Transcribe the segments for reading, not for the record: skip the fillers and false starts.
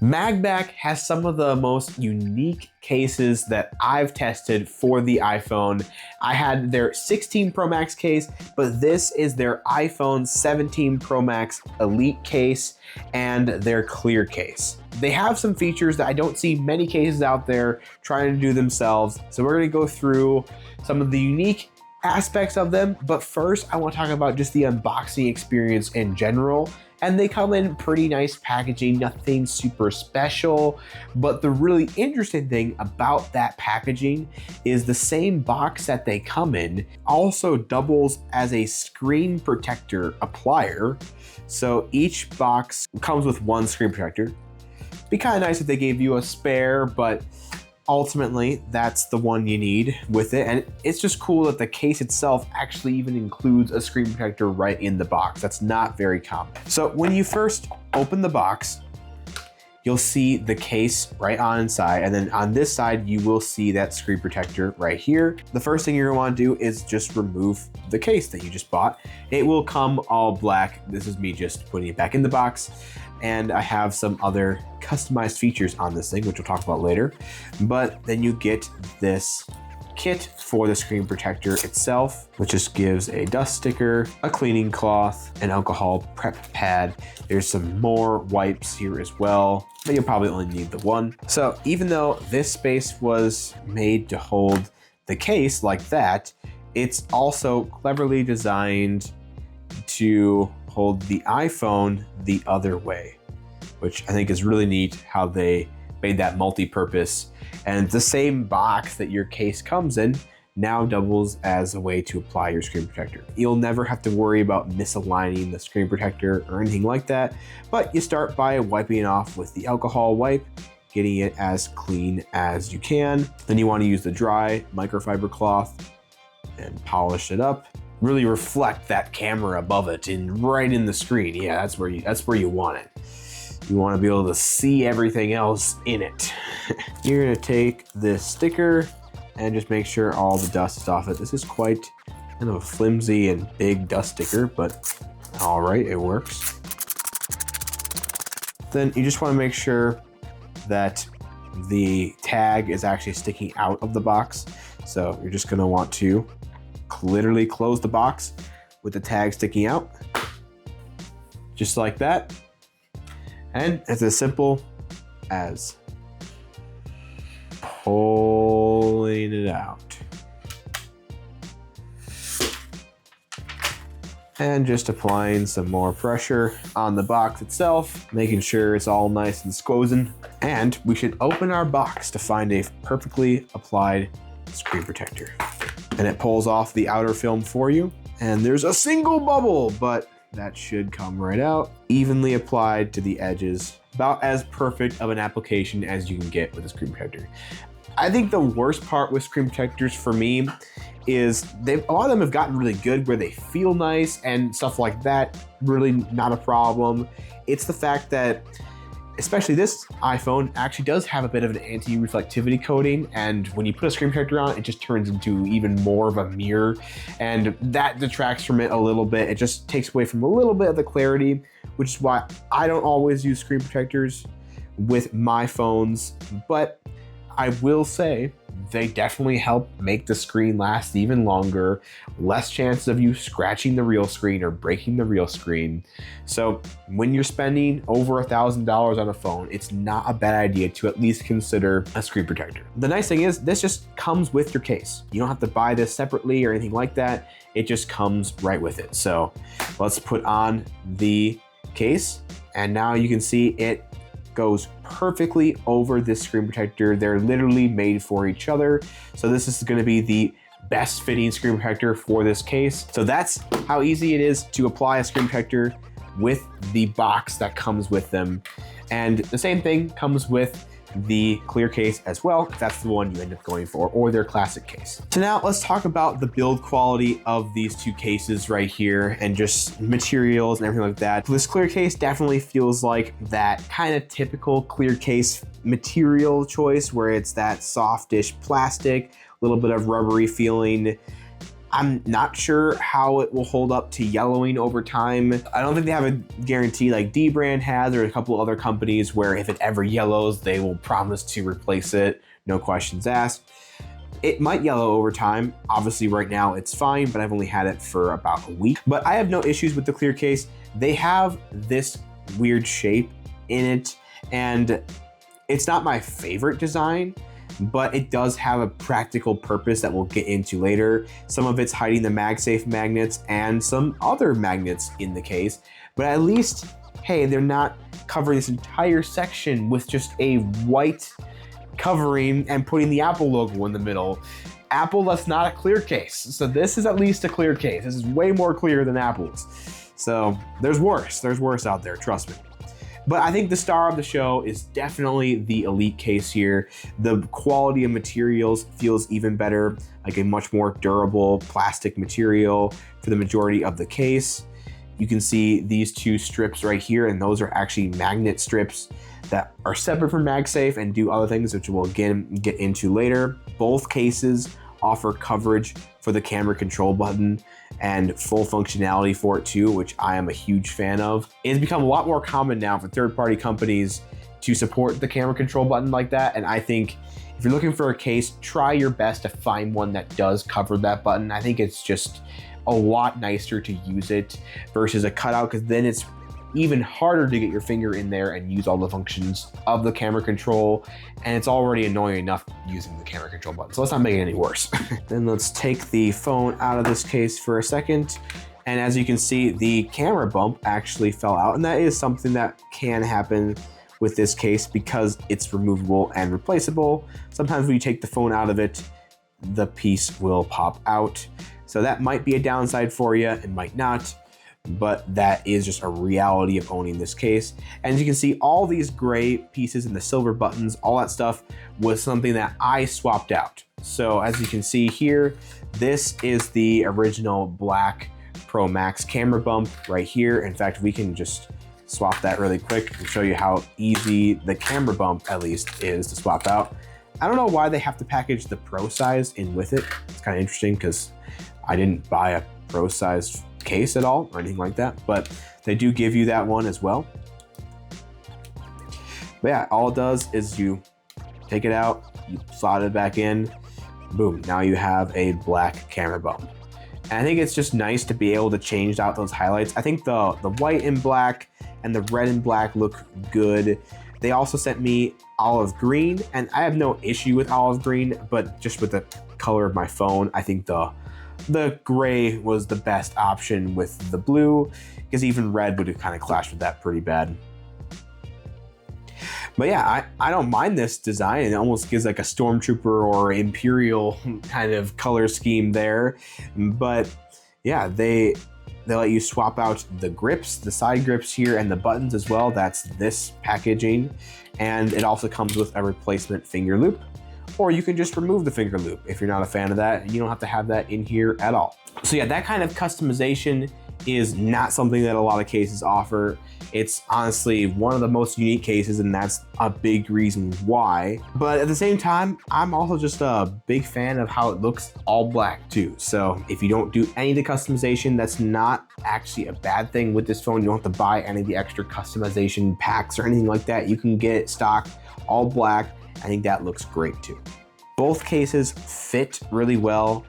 MagBak has some of the most unique cases that I've tested for the iPhone. I had their 16 Pro Max case, but this is their iPhone 17 Pro Max Elite case and their clear case. They have some features that I don't see many cases out there trying to do themselves. So we're gonna go through some of the unique aspects of them, but first I want to talk about just the unboxing experience in general. And they come in pretty nice packaging, nothing super special. But the really interesting thing about that packaging is the same box that they come in also doubles as a screen protector applier. So each box comes with one screen protector. It'd be kind of nice if they gave you a spare, but ultimately that's the one you need with it. And it's just cool that the case itself actually even includes a screen protector right in the box. That's not very common. So when you first open the box, you'll see the case right on inside, and then on this side you will see that screen protector right here. The first thing you're gonna want to do is just remove the case that you just bought. It will come all black. This is me just putting it back in the box. And I have some other customized features on this thing, which we'll talk about later. But then you get this kit for the screen protector itself, which just gives a dust sticker, a cleaning cloth, an alcohol prep pad. There's some more wipes here as well, but you'll probably only need the one. So even though this space was made to hold the case like that, it's also cleverly designed to hold the iPhone the other way, which I think is really neat how they made that multi-purpose. And the same box that your case comes in now doubles as a way to apply your screen protector. You'll never have to worry about misaligning the screen protector or anything like that, but you start by wiping it off with the alcohol wipe, getting it as clean as you can. Then you want to use the dry microfiber cloth and polish it up. Really reflect that camera above it and right in the screen. Yeah, that's where you want it. You want to be able to see everything else in it. You're gonna take this sticker and just make sure all the dust is off it. This is quite kind of a flimsy and big dust sticker, but all right, it works. Then you just want to make sure that the tag is actually sticking out of the box. So you're just gonna want to literally close the box with the tag sticking out, just like that. And it's as simple as pulling it out. And just applying some more pressure on the box itself, making sure it's all nice and squozen. And we should open our box to find a perfectly applied screen protector. And it pulls off the outer film for you. And there's a single bubble, but that should come right out. Evenly applied to the edges. About as perfect of an application as you can get with a screen protector. I think the worst part with screen protectors for me is a lot of them have gotten really good where they feel nice and stuff like that, really not a problem. It's the fact that especially this iPhone actually does have a bit of an anti-reflectivity coating, and when you put a screen protector on, it just turns into even more of a mirror, and that detracts from it a little bit. It just takes away from a little bit of the clarity, which is why I don't always use screen protectors with my phones, but I will say they definitely help make the screen last even longer, less chances of you scratching the real screen or breaking the real screen. So when you're spending over $1,000 on a phone, it's not a bad idea to at least consider a screen protector. The nice thing is this just comes with your case. You don't have to buy this separately or anything like that. It just comes right with it. So let's put on the case, and now you can see it goes perfectly over this screen protector. They're literally made for each other. So this is going to be the best fitting screen protector for this case. So that's how easy it is to apply a screen protector with the box that comes with them. And the same thing comes with the clear case as well, if that's the one you end up going for, or their classic case. So now let's talk about the build quality of these two cases right here and just materials and everything like that. This clear case definitely feels like that kind of typical clear case material choice where it's that softish plastic, a little bit of rubbery feeling. I'm not sure how it will hold up to yellowing over time. I don't think they have a guarantee like D-Brand has or a couple other companies where if it ever yellows, they will promise to replace it, no questions asked. It might yellow over time. Obviously right now it's fine, but I've only had it for about a week. But I have no issues with the clear case. They have this weird shape in it, and it's not my favorite design, but it does have a practical purpose that we'll get into later. Some of it's hiding the MagSafe magnets and some other magnets in the case, but at least, hey, they're not covering this entire section with just a white covering and putting the Apple logo in the middle. Apple, that's not a clear case. So this is at least a clear case. This is way more clear than Apple's. So there's worse out there, trust me. But I think the star of the show is definitely the Elite case here. The quality of materials feels even better, like a much more durable plastic material for the majority of the case. You can see these two strips right here, and those are actually magnet strips that are separate from MagSafe and do other things, which we'll again get into later. Both cases offer coverage for the camera control button and full functionality for it too, which I am a huge fan of. It's become a lot more common now for third-party companies to support the camera control button like that, and I think if you're looking for a case, try your best to find one that does cover that button. I think it's just a lot nicer to use it versus a cutout, because then it's even harder to get your finger in there and use all the functions of the camera control, and it's already annoying enough using the camera control button, so let's not make it any worse. Then let's take the phone out of this case for a second, and as you can see, the camera bump actually fell out, and that is something that can happen with this case because it's removable and replaceable. Sometimes when you take the phone out of it, the piece will pop out, so that might be a downside for you, it might not, but that is just a reality of owning this case. And as you can see, all these gray pieces and the silver buttons, all that stuff was something that I swapped out. So as you can see here, this is the original black Pro Max camera bump right here. In fact, we can just swap that really quick and show you how easy the camera bump at least is to swap out. I don't know why they have to package the Pro size in with it. It's kind of interesting because I didn't buy a Pro size case at all or anything like that, but they do give you that one as well. But yeah, all it does is you take it out, you slot it back in, boom, now you have a black camera bump. And I think it's just nice to be able to change out those highlights. I think the white and black and the red and black look good. They also sent me olive green, and I have no issue with olive green, but just with the color of my phone, I think the gray was the best option with the blue, because even red would have kind of clashed with that pretty bad. But yeah, I don't mind this design. It almost gives like a Stormtrooper or Imperial kind of color scheme there. But yeah, they let you swap out the grips, the side grips here, and the buttons as well. That's this packaging. And it also comes with a replacement finger loop. Or you can just remove the finger loop if you're not a fan of that. You don't have to have that in here at all. So yeah, that kind of customization is not something that a lot of cases offer. It's honestly one of the most unique cases, and that's a big reason why. But at the same time, I'm also just a big fan of how it looks all black too. So if you don't do any of the customization, that's not actually a bad thing with this phone. You don't have to buy any of the extra customization packs or anything like that. You can get it stock all black. I think that looks great too. Both cases fit really well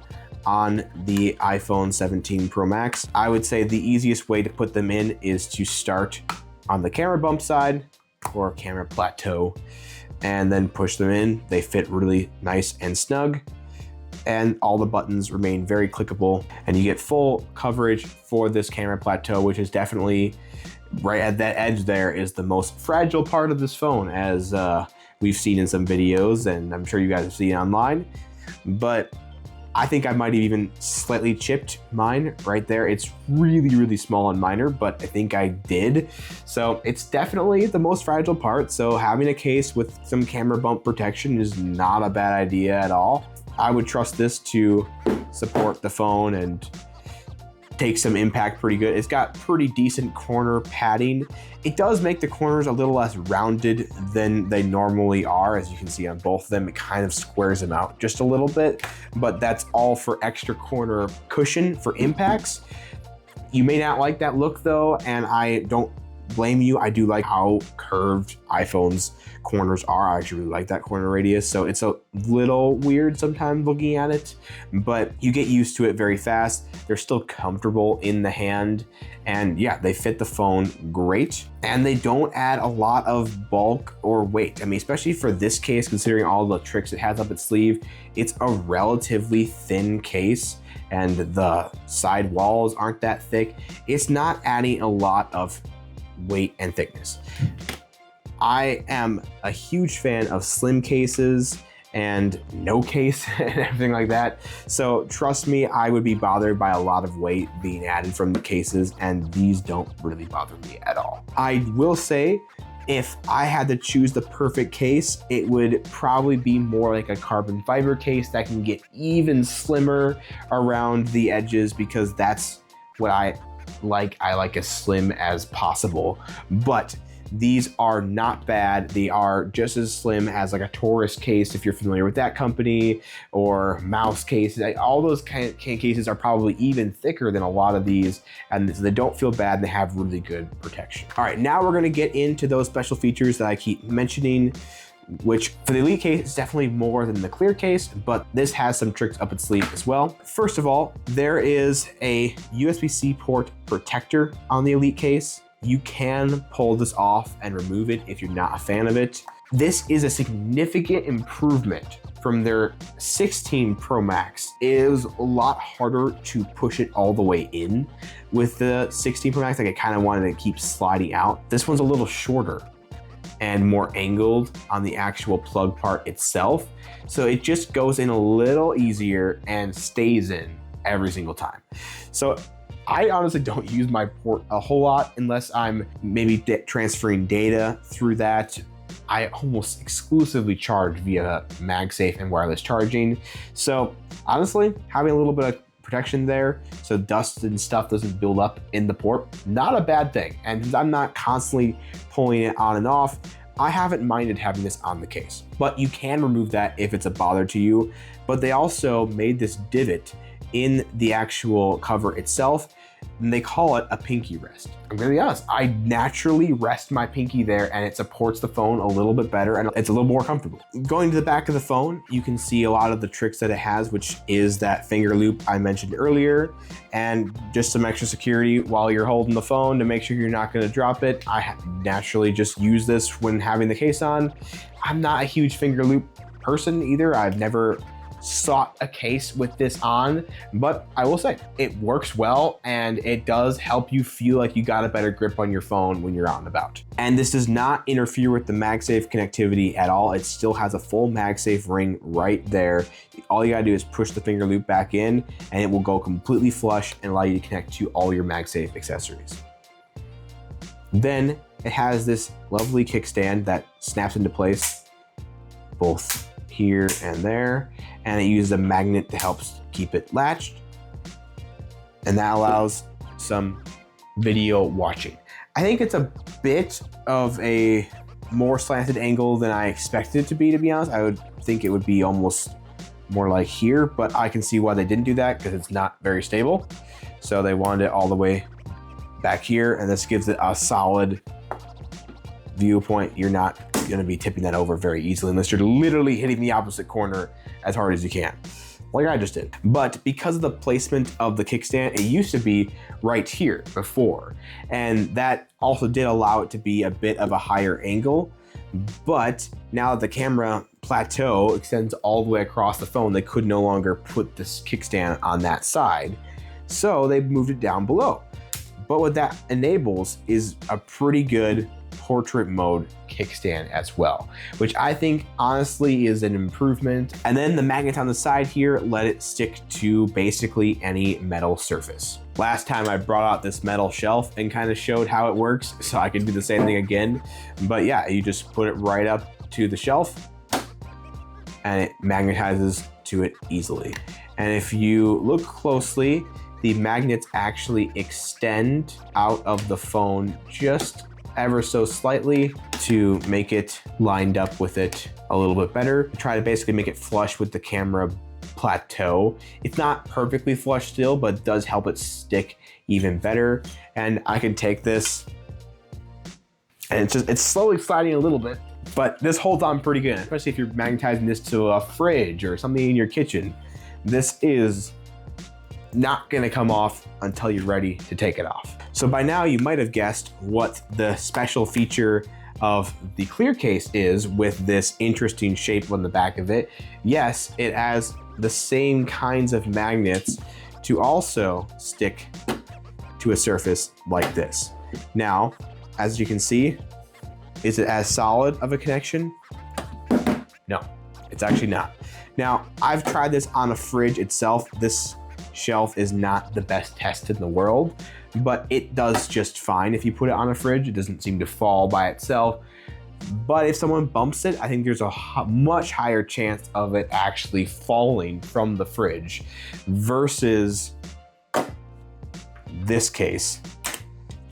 on the iPhone 17 Pro Max. I would say the easiest way to put them in is to start on the camera bump side or camera plateau and then push them in. They fit really nice and snug, and all the buttons remain very clickable, and you get full coverage for this camera plateau, which is definitely right at that edge there is the most fragile part of this phone, as we've seen in some videos, and I'm sure you guys have seen online. But I think I might have even slightly chipped mine right there. It's really, really small and minor, but I think I did. So it's definitely the most fragile part. So having a case with some camera bump protection is not a bad idea at all. I would trust this to support the phone and takes some impact pretty good. It's got pretty decent corner padding. It does make the corners a little less rounded than they normally are. As you can see on both of them, it kind of squares them out just a little bit, but that's all for extra corner cushion for impacts. You may not like that look though, and I don't blame you. I do like how curved iPhone's corners are. I actually really like that corner radius, so it's a little weird sometimes looking at it, but you get used to it very fast. They're still comfortable in the hand, and yeah, they fit the phone great, and they don't add a lot of bulk or weight. I mean, especially for this case, considering all the tricks it has up its sleeve, it's a relatively thin case, and the side walls aren't that thick. It's not adding a lot of weight and thickness. I am a huge fan of slim cases and no case and everything like that. So trust me, I would be bothered by a lot of weight being added from the cases, and these don't really bother me at all. I will say, if I had to choose the perfect case, it would probably be more like a carbon fiber case that can get even slimmer around the edges, because that's what I like. I like as slim as possible, but these are not bad. They are just as slim as like a Taurus case, if you're familiar with that company, or mouse cases. All those kind of cases are probably even thicker than a lot of these, and they don't feel bad, and they have really good protection. All right, now we're gonna get into those special features that I keep mentioning, which for the Elite case is definitely more than the Clear case, but this has some tricks up its sleeve as well. First of all, there is a USB-C port protector on the Elite case. You can pull this off and remove it if you're not a fan of it. This is a significant improvement from their 16 Pro Max. It was a lot harder to push it all the way in with the 16 Pro Max. Like, I kind of wanted to keep sliding out. This one's a little shorter and more angled on the actual plug part itself. So it just goes in a little easier and stays in every single time. So I honestly don't use my port a whole lot unless I'm maybe transferring data through that. I almost exclusively charge via MagSafe and wireless charging. So honestly, having a little bit of protection there so dust and stuff doesn't build up in the port, not a bad thing. And since I'm not constantly pulling it on and off, I haven't minded having this on the case. But you can remove that if it's a bother to you. But they also made this divot in the actual cover itself, and they call it a pinky rest. I'm gonna be honest, I naturally rest my pinky there, and it supports the phone a little bit better, and it's a little more comfortable. Going to the back of the phone, you can see a lot of the tricks that it has, which is that finger loop I mentioned earlier, and just some extra security while you're holding the phone to make sure you're not gonna drop it. I naturally just use this when having the case on. I'm not a huge finger loop person either. I've never sought a case with this on, but I will say it works well, and it does help you feel like you got a better grip on your phone when you're out and about. And this does not interfere with the MagSafe connectivity at all. It still has a full MagSafe ring right there. All you gotta do is push the finger loop back in, and it will go completely flush and allow you to connect to all your MagSafe accessories. Then it has this lovely kickstand that snaps into place both here and there, and it uses a magnet to help keep it latched, and that allows some video watching. I think it's a bit of a more slanted angle than I expected it to be honest. I would think it would be almost more like here, but I can see why they didn't do that, because it's not very stable. So they wanted it all the way back here, and this gives it a solid viewpoint. You're not going to be tipping that over very easily unless you're literally hitting the opposite corner as hard as you can, like I just did. But because of the placement of the kickstand, it used to be right here before, and that also did allow it to be a bit of a higher angle. But now the camera plateau extends all the way across the phone, they could no longer put this kickstand on that side, so they moved it down below. But what that enables is a pretty good portrait mode kickstand as well, which I think honestly is an improvement. And then the magnet on the side here let it stick to basically any metal surface. Last time I brought out this metal shelf and kind of showed how it works, so I can do the same thing again. But yeah, you just put it right up to the shelf and it magnetizes to it easily. And if you look closely, the magnets actually extend out of the phone just ever so slightly to make it lined up with it a little bit better. Try to basically make it flush with the camera plateau. It's not perfectly flush still, but it does help it stick even better. And I can take this, and it's slowly sliding a little bit, but this holds on pretty good, especially if you're magnetizing this to a fridge or something in your kitchen. This is not gonna come off until you're ready to take it off. So by now you might have guessed what the special feature of the clear case is with this interesting shape on the back of it. Yes, it has the same kinds of magnets to also stick to a surface like this. Now, as you can see, is it as solid of a connection? No, it's actually not. Now, I've tried this on a fridge itself. This shelf is not the best tested in the world, but it does just fine. If you put it on a fridge, it doesn't seem to fall by itself. But if someone bumps it, I think there's a much higher chance of it actually falling from the fridge versus this case.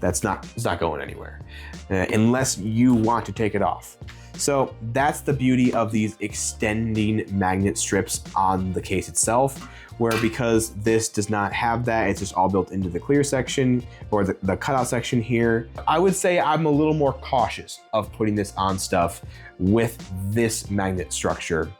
It's not going anywhere unless you want to take it off. So that's the beauty of these extending magnet strips on the case itself, where because this does not have that, it's just all built into the clear section or the cutout section here. I would say I'm a little more cautious of putting this on stuff with this magnet structure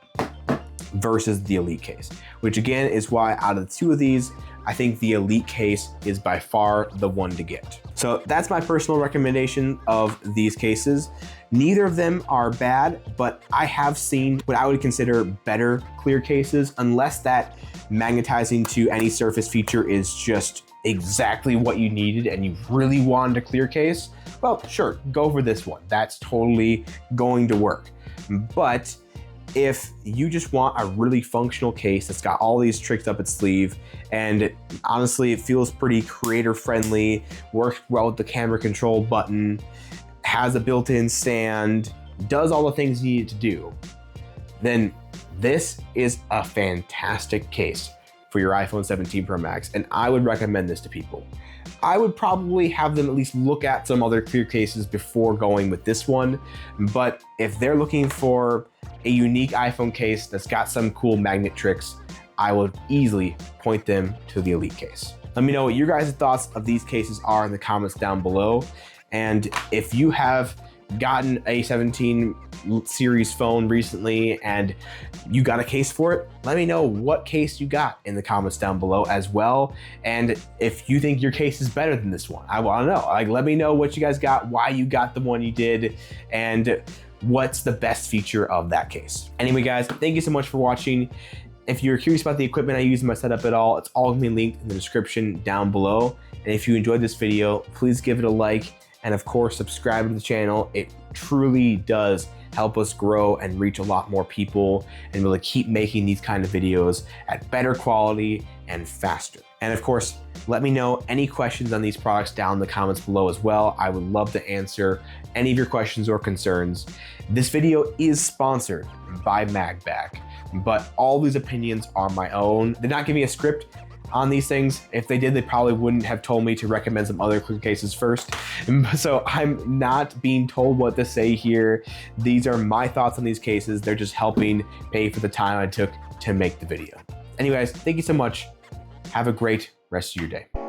versus the Elite case, which again is why out of the two of these, I think the Elite case is by far the one to get. So that's my personal recommendation of these cases. Neither of them are bad, but I have seen what I would consider better clear cases, unless that magnetizing to any surface feature is just exactly what you needed and you really wanted a clear case. Well, sure, go for this one. That's totally going to work. But if you just want a really functional case that's got all these tricks up its sleeve, and honestly, it feels pretty creator friendly, works well with the camera control button, has a built-in stand, does all the things you need to do, then this is a fantastic case for your iPhone 17 Pro Max, and I would recommend this to people. I would probably have them at least look at some other clear cases before going with this one, but if they're looking for a unique iPhone case that's got some cool magnet tricks, I would easily point them to the Elite case. Let me know what your guys' thoughts of these cases are in the comments down below. And if you have gotten a 17 series phone recently and you got a case for it, let me know what case you got in the comments down below as well. And if you think your case is better than this one, I want to know. Like, let me know what you guys got, why you got the one you did, and what's the best feature of that case. Anyway, guys, thank you so much for watching. If you're curious about the equipment I use in my setup at all, it's all gonna be linked in the description down below. And if you enjoyed this video, please give it a like, and of course, subscribe to the channel. It truly does help us grow and reach a lot more people and really keep making these kind of videos at better quality and faster. And of course, let me know any questions on these products down in the comments below as well. I would love to answer any of your questions or concerns. This video is sponsored by MagBak, but all these opinions are my own. They're not giving me a script on these things. If they did, they probably wouldn't have told me to recommend some other clear cases first. So I'm not being told what to say here. These are my thoughts on these cases. They're just helping pay for the time I took to make the video. Anyways, thank you so much. Have a great rest of your day.